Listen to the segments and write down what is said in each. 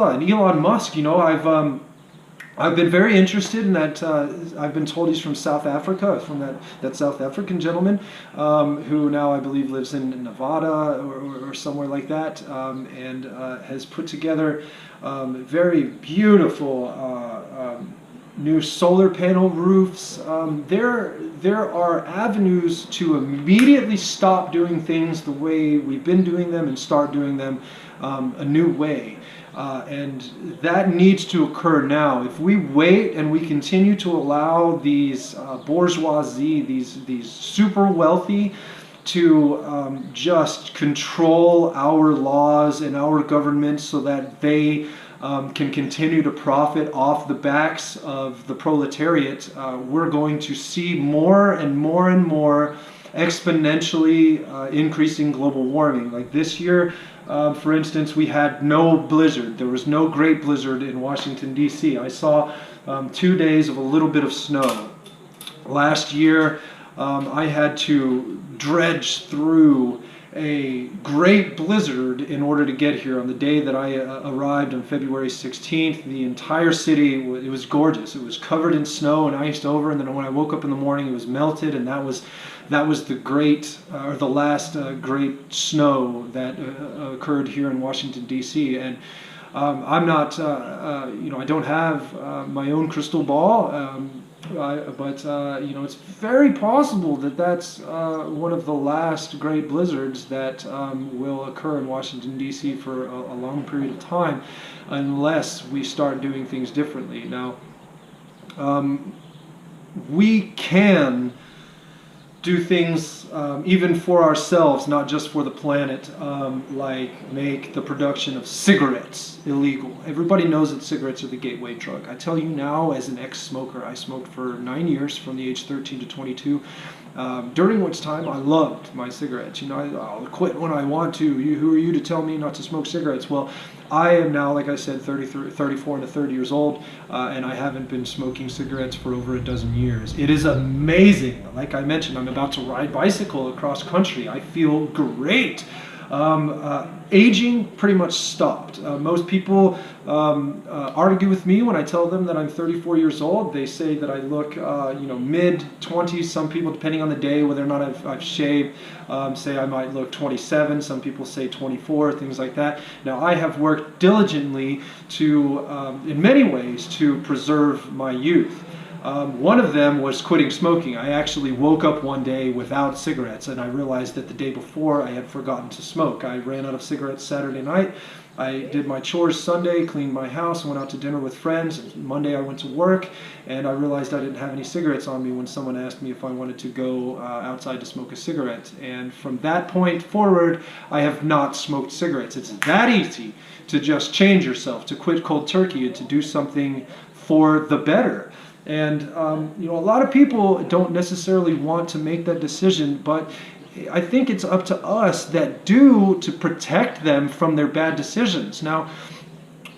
And Elon Musk, I've been very interested in that. I've been told he's from South Africa, from that South African gentleman, who now I believe lives in Nevada or somewhere like that, and has put together very beautiful new solar panel roofs. There are avenues to immediately stop doing things the way we've been doing them and start doing them a new way. And that needs to occur now. If we wait and we continue to allow these bourgeoisie, these super wealthy, to just control our laws and our government so that they can continue to profit off the backs of the proletariat, we're going to see more and more and more exponentially increasing global warming. Like this year, for instance, we had no blizzard. There was no great blizzard in Washington, D.C. I saw 2 days of a little bit of snow. Last year, I had to dredge through a great blizzard in order to get here. On the day that I arrived on February 16th, the entire city, it was gorgeous. It was covered in snow and iced over, and then when I woke up in the morning, it was melted, and that was the great, or the last great snow that occurred here in Washington, D.C. And I'm not, I don't have my own crystal ball, but it's very possible that that's one of the last great blizzards that will occur in Washington, D.C. for a long period of time, unless we start doing things differently. Now, we can do things even for ourselves, not just for the planet, like make the production of cigarettes illegal. Everybody knows that cigarettes are the gateway drug. I tell you now, as an ex-smoker, I smoked for 9 years from the age 13 to 22, during which time I loved my cigarettes. I'll quit when I want to. Who are you to tell me not to smoke cigarettes? Well, I am now, like I said, 34 and 30 years old, and I haven't been smoking cigarettes for over a dozen years. It is amazing. Like I mentioned, I'm about to ride bicycle across country. I feel great. Aging pretty much stopped. Most people argue with me when I tell them that I'm 34 years old. They say that I look, mid-20s. Some people, depending on the day, whether or not I've shaved, say I might look 27. Some people say 24, things like that. Now, I have worked diligently to, in many ways, to preserve my youth. One of them was quitting smoking. I actually woke up one day without cigarettes, and I realized that the day before I had forgotten to smoke. I ran out of cigarettes Saturday night. I did my chores Sunday, cleaned my house, went out to dinner with friends. Monday I went to work, and I realized I didn't have any cigarettes on me when someone asked me if I wanted to go outside to smoke a cigarette. And from that point forward, I have not smoked cigarettes. It's that easy to just change yourself, to quit cold turkey, and to do something for the better. And a lot of people don't necessarily want to make that decision, but I think it's up to us that do to protect them from their bad decisions. Now,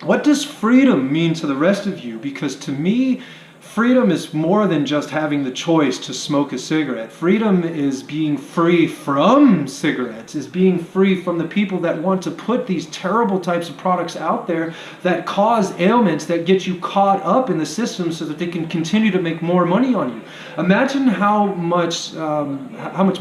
what does freedom mean to the rest of you? Because to me, freedom is more than just having the choice to smoke a cigarette. Freedom is being free from cigarettes, is being free from the people that want to put these terrible types of products out there that cause ailments, that get you caught up in the system so that they can continue to make more money on you. Imagine how much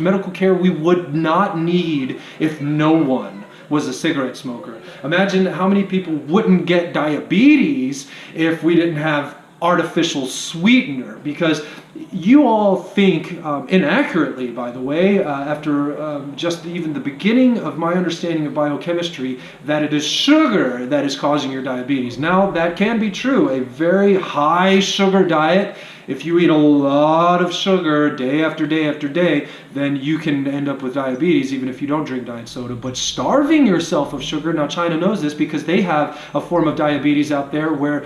medical care we would not need if no one was a cigarette smoker. Imagine how many people wouldn't get diabetes if we didn't have artificial sweetener, because you all think inaccurately, by the way, after just even the beginning of my understanding of biochemistry, that it is sugar that is causing your diabetes. Now, that can be true. A very high sugar diet, if you eat a lot of sugar day after day after day, then you can end up with diabetes even if you don't drink diet soda. But starving yourself of sugar, now China knows this because they have a form of diabetes out there where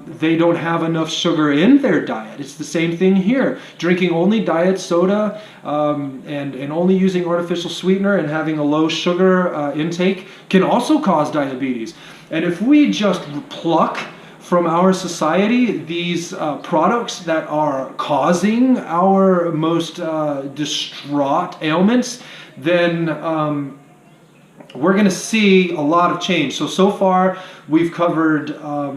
they don't have enough sugar in their diet. It's the same thing here. Drinking only diet soda and only using artificial sweetener and having a low sugar intake can also cause diabetes. And if we just pluck from our society these products that are causing our most distraught ailments, then we're going to see a lot of change. So far We've covered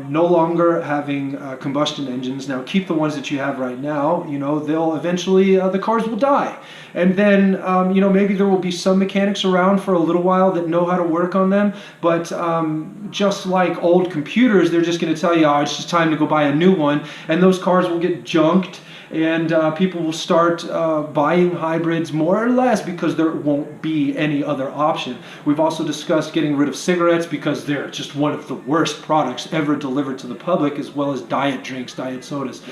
no longer having combustion engines. Now, keep the ones that you have right now. You know, they'll eventually, the cars will die. And then, you know, maybe there will be some mechanics around for a little while that know how to work on them. But just like old computers, they're just going to tell you, oh, it's just time to go buy a new one. And those cars will get junked. And people will start buying hybrids more or less because there won't be any other option. We've also discussed getting rid of cigarettes because they're just one of the worst products ever delivered to the public, as well as diet drinks, diet sodas.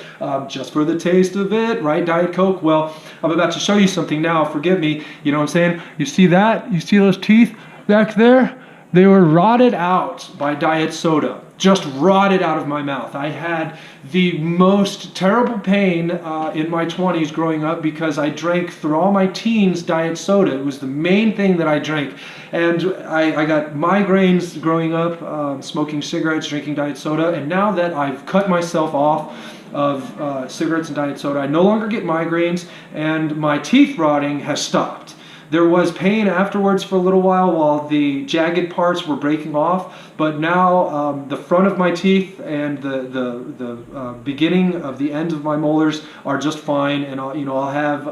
Just for the taste of it, right? Diet Coke. Well, I'm about to show you something now. Forgive me. You know what I'm saying? You see that? You see those teeth back there? They were rotted out by diet soda. Just rotted out of my mouth. I had the most terrible pain in my 20s growing up because I drank through all my teens diet soda. It was the main thing that I drank. And I got migraines growing up, smoking cigarettes, drinking diet soda. And now that I've cut myself off of cigarettes and diet soda, I no longer get migraines, and my teeth rotting has stopped. There was pain afterwards for a little while the jagged parts were breaking off, but now the front of my teeth and the beginning of the end of my molars are just fine, and I'll have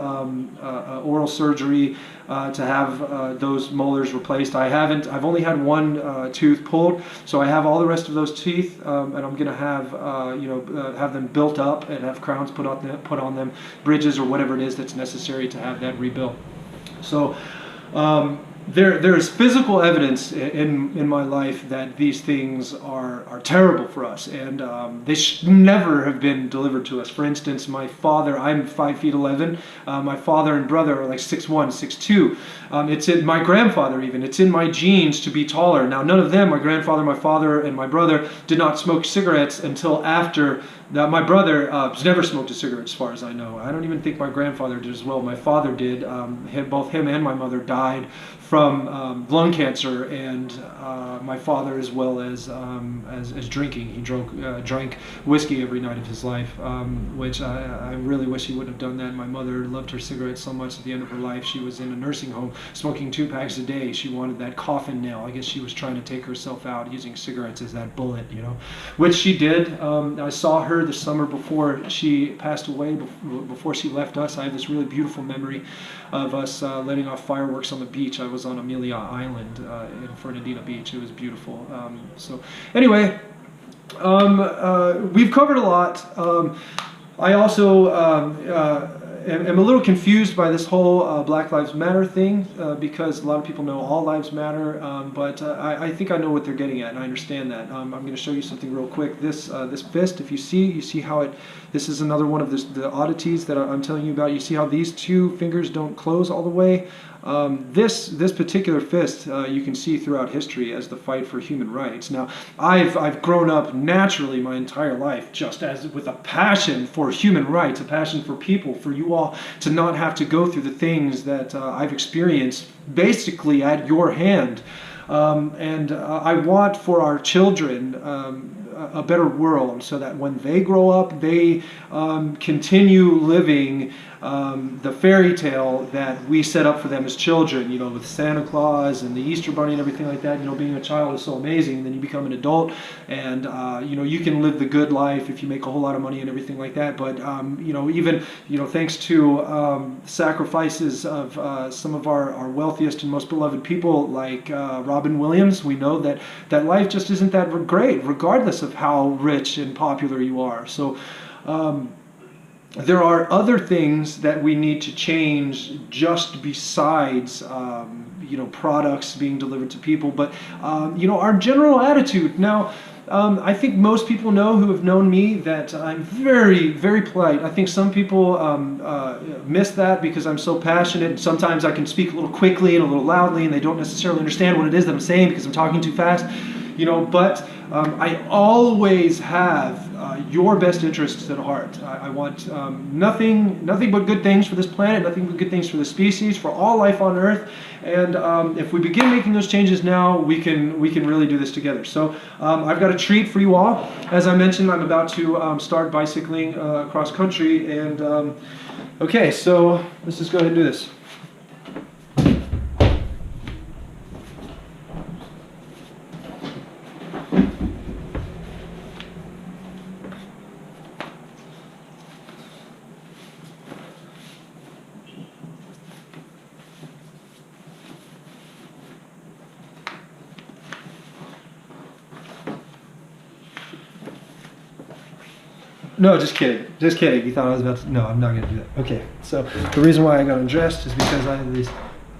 oral surgery to have those molars replaced. I've only had one tooth pulled, so I have all the rest of those teeth, and I'm gonna have have them built up and have crowns put on them, bridges or whatever it is that's necessary to have that rebuilt. So there is physical evidence in my life that these things are terrible for us, and they should never have been delivered to us. For instance, my father, I'm 5'11". My father and brother are like 6'1", 6'2". It's in my grandfather even. It's in my genes to be taller. Now, none of them, my grandfather, my father, and my brother, did not smoke cigarettes until after. My brother has never smoked a cigarette, as far as I know. I don't even think my grandfather did as well. My father did. Both him and my mother died from lung cancer, and my father as well as drinking. He drank whiskey every night of his life, which I really wish he wouldn't have done that. My mother loved her cigarettes so much at the end of her life. She was in a nursing home smoking 2 packs a day. She wanted that coffin nail. I guess she was trying to take herself out using cigarettes as that bullet, you know, which she did. I saw her the summer before she passed away, before she left us. I have this really beautiful memory of us letting off fireworks on the beach. I was on Amelia Island in Fernandina Beach. It was beautiful. So anyway, we've covered a lot. I also am a little confused by this whole Black Lives Matter thing because a lot of people know all lives matter, but I think I know what they're getting at, and I understand that. I'm going to show you something real quick. This fist, if you see how it. This is another one of the oddities that I'm telling you about. You see how these 2 fingers don't close all the way. This particular fist you can see throughout history as the fight for human rights. Now, I've grown up naturally my entire life just as with a passion for human rights, a passion for people, for you all to not have to go through the things that I've experienced basically at your hand. And I want for our children a better world so that when they grow up, they continue living the fairy tale that we set up for them as children, you know, with Santa Claus and the Easter Bunny and everything like that. You know, being a child is so amazing, and then you become an adult, and you know, you can live the good life if you make a whole lot of money and everything like that. But you know, even, you know, thanks to sacrifices of some of our wealthiest and most beloved people like Robin Williams, we know that life just isn't that great, regardless of how rich and popular you are. So there are other things that we need to change just besides you know, products being delivered to people, but you know, our general attitude. Now, I think most people know who have known me that I'm very, very polite. I think some people miss that because I'm so passionate. Sometimes I can speak a little quickly and a little loudly, and they don't necessarily understand what it is that I'm saying because I'm talking too fast. You know, but I always have your best interests at heart. I want nothing but good things for this planet, nothing but good things for the species, for all life on Earth. And if we begin making those changes now, we can really do this together. So I've got a treat for you all. As I mentioned, I'm about to start bicycling across country, and okay, so let's just go ahead and do this. No, just kidding. Just kidding. You thought I was about to. No, I'm not going to do that. Okay, so the reason why I got undressed is because I have these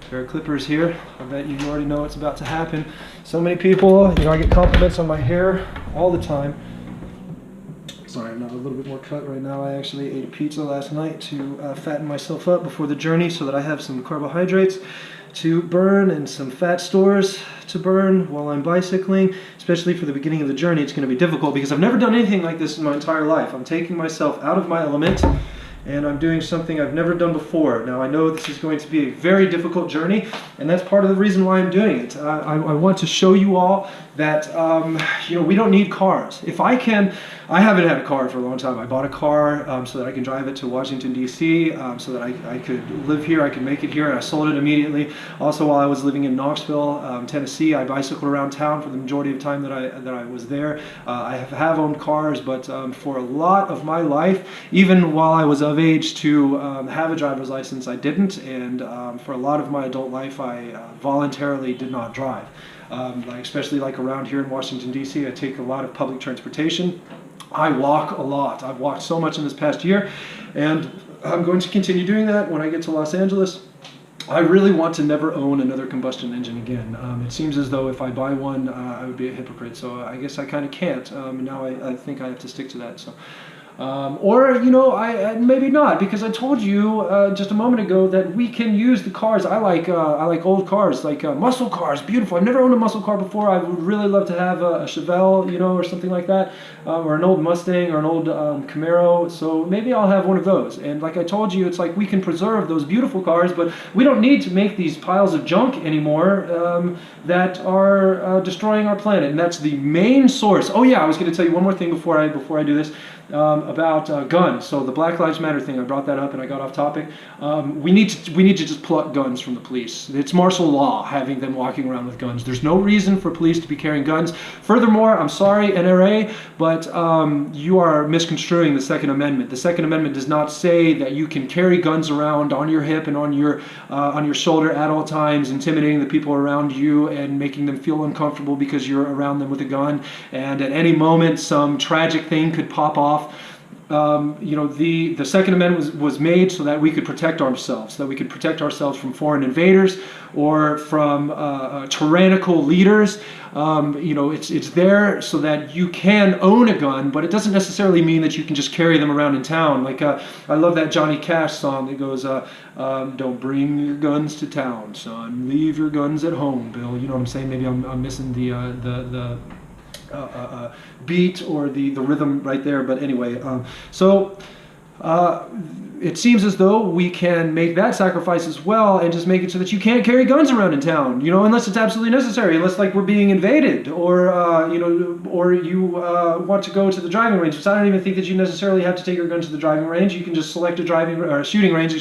pair of clippers here. I bet you already know what's about to happen. So many people, I get compliments on my hair all the time. Sorry, I'm not a little bit more cut right now. I actually ate a pizza last night to fatten myself up before the journey so that I have some carbohydrates to burn and some fat stores to burn while I'm bicycling. Especially for the beginning of the journey, it's going to be difficult because I've never done anything like this in my entire life. I'm taking myself out of my element and I'm doing something I've never done before. Now I know this is going to be a very difficult journey, and that's part of the reason why I'm doing it. I want to show you all that we don't need cars. If I can, I haven't had a car for a long time. I bought a car so that I can drive it to Washington, D.C., so that I could live here, I could make it here, and I sold it immediately. Also, while I was living in Knoxville, Tennessee, I bicycled around town for the majority of the time that I was there. I have owned cars, but for a lot of my life, even while I was of age to have a driver's license, I didn't, and for a lot of my adult life, I voluntarily did not drive. Especially around here in Washington, D.C., I take a lot of public transportation. I walk a lot. I've walked so much in this past year, and I'm going to continue doing that when I get to Los Angeles. I really want to never own another combustion engine again. It seems as though if I buy one, I would be a hypocrite, so I guess I kind of can't. Now I think I have to stick to that. So. I maybe not, because I told you just a moment ago that we can use the cars. I like old cars, like muscle cars, beautiful. I've never owned a muscle car before. I would really love to have a Chevelle, or something like that, or an old Mustang or an old Camaro. So maybe I'll have one of those. And like I told you, it's like we can preserve those beautiful cars, but we don't need to make these piles of junk anymore that are destroying our planet. And that's the main source. Oh yeah, I was going to tell you one more thing before I do this. About guns. So the Black Lives Matter thing, I brought that up and I got off topic. We need to just pluck guns from the police. It's martial law having them walking around with guns. There's no reason for police to be carrying guns. Furthermore, I'm sorry, NRA, but you are misconstruing the Second Amendment. The Second Amendment does not say that you can carry guns around on your hip and on your shoulder at all times, intimidating the people around you and making them feel uncomfortable because you're around them with a gun. And at any moment, some tragic thing could pop off. The Second Amendment was made so that we could protect ourselves, from foreign invaders or from tyrannical leaders. It's there so that you can own a gun, but it doesn't necessarily mean that you can just carry them around in town. I love that Johnny Cash song that goes, "Don't bring your guns to town, son. Leave your guns at home, Bill." You know what I'm saying? Maybe I'm missing the beat or the rhythm right there, but anyway, it seems as though we can make that sacrifice as well and just make it so that you can't carry guns around in town, unless it's absolutely necessary, unless we're being invaded, or you want to go to the driving range. So I don't even think that you necessarily have to take your gun to the driving range. You can just select a shooting range,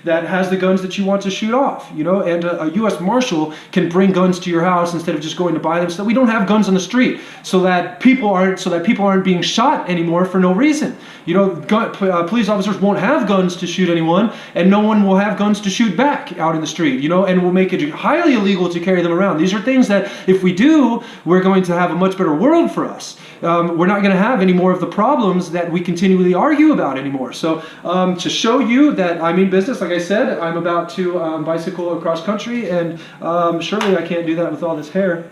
that has the guns that you want to shoot off, and a U.S. Marshal can bring guns to your house instead of just going to buy them, so that we don't have guns on the street, so that people aren't being shot anymore for no reason. Police officers won't have guns to shoot anyone, and no one will have guns to shoot back out in the street, and we'll make it highly illegal to carry them around. These are things that if we do, we're going to have a much better world for us. We're not going to have any more of the problems that we continually argue about anymore. So to show you that I mean business, like I said, I'm about to bicycle across country, and surely I can't do that with all this hair.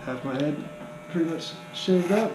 have my head pretty much shaved up.